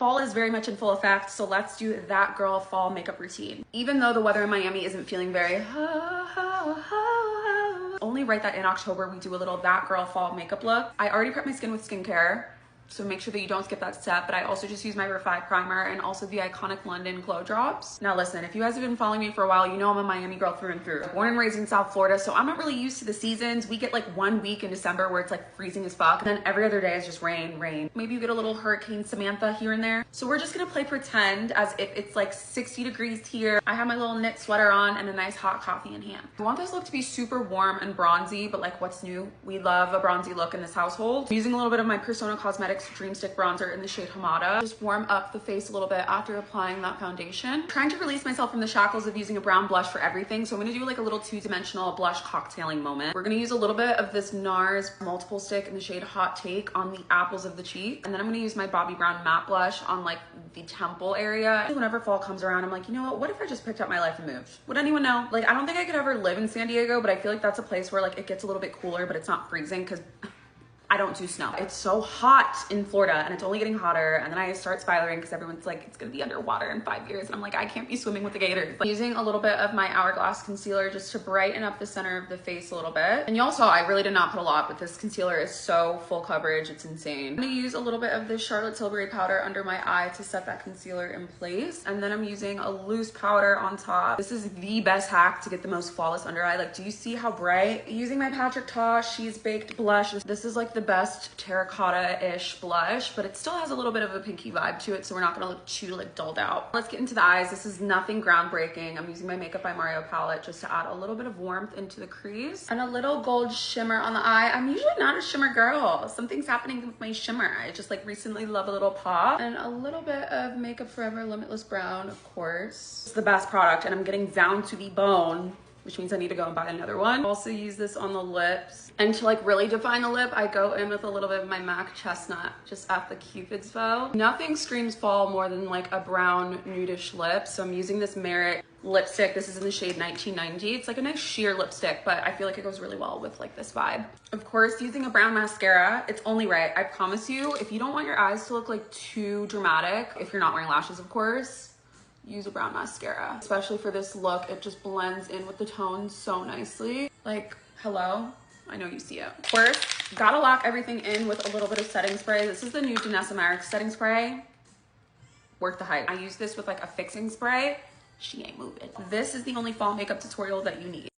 Fall is very much in full effect, so let's do that girl fall makeup routine. Even though the weather in Miami isn't feeling very only right that in October we do a little that girl fall makeup look. I already prepped my skin with skincare, so make sure that you don't skip that step, but I also just use my Refi primer and also the iconic London Glow Drops. Now listen, if you guys have been following me for a while, you know I'm a Miami girl through and through. Born and raised in South Florida, so I'm not really used to the seasons. We get like 1 week in December where it's like freezing as fuck, and then every other day is just rain, rain. Maybe you get a little Hurricane Samantha here and there. So we're just gonna play pretend as if it's like 60 degrees here. I have my little knit sweater on and a nice hot coffee in hand. I want this look to be super warm and bronzy, but like what's new? We love a bronzy look in this household. I'm using a little bit of my Persona Cosmetics Dreamstick bronzer in the shade Hamada. Just warm up the face a little bit after applying that foundation. I'm trying to release myself from the shackles of using a brown blush for everything, so I'm gonna do like a little two-dimensional blush cocktailing moment. We're gonna use a little bit of this NARS multiple stick in the shade Hot Take on the apples of the cheek, and then I'm gonna use my Bobbi Brown matte blush on like the temple area. Whenever fall comes around, I'm like, you know what if I just picked up my life and moved? Would anyone know? Like, I don't think I could ever live in San Diego, but I feel like that's a place where like it gets a little bit cooler, but it's not freezing because I don't do snow. It's so hot in Florida and it's only getting hotter, and then I start spiraling because everyone's like, it's gonna be underwater in 5 years. And I'm like, I can't be swimming with the gators. But using a little bit of my Hourglass concealer just to brighten up the center of the face a little bit. And y'all saw I really did not put a lot, but this concealer is so full coverage, it's insane. I'm gonna use a little bit of this Charlotte Tilbury powder under my eye to set that concealer in place. And then I'm using a loose powder on top. This is the best hack to get the most flawless under eye. Like, do you see how bright? Using my Patrick Ta She's Baked blush. This is like the best terracotta-ish blush, but it still has a little bit of a pinky vibe to it, so we're not gonna look too like dulled out. Let's get into the eyes. This is nothing groundbreaking. I'm using my Makeup by Mario palette just to add a little bit of warmth into the crease and a little gold shimmer on the eye. I'm usually not a shimmer girl. Something's happening with my shimmer. I just like recently love a little pop, and a little bit of Makeup Forever Limitless Brown, of course. It's the best product, and I'm getting down to the bone, which means I need to go and buy another one. Also use this on the lips. And to like really define the lip, I go in with a little bit of my MAC Chestnut just at the Cupid's bow. Nothing screams fall more than like a brown nudish lip. So I'm using this Merit lipstick. This is in the shade 1990. It's like a nice sheer lipstick, but I feel like it goes really well with like this vibe. Of course, using a brown mascara, it's only right. I promise you, if you don't want your eyes to look like too dramatic, if you're not wearing lashes, of course, use a brown mascara. Especially for this look, it just blends in with the tone so nicely. Like, hello, I know you see it. First, gotta lock everything in with a little bit of setting spray. This is the new Danessa Myricks setting spray. Worth the hype. I use this with like a fixing spray. She ain't moving. This is the only fall makeup tutorial that you need.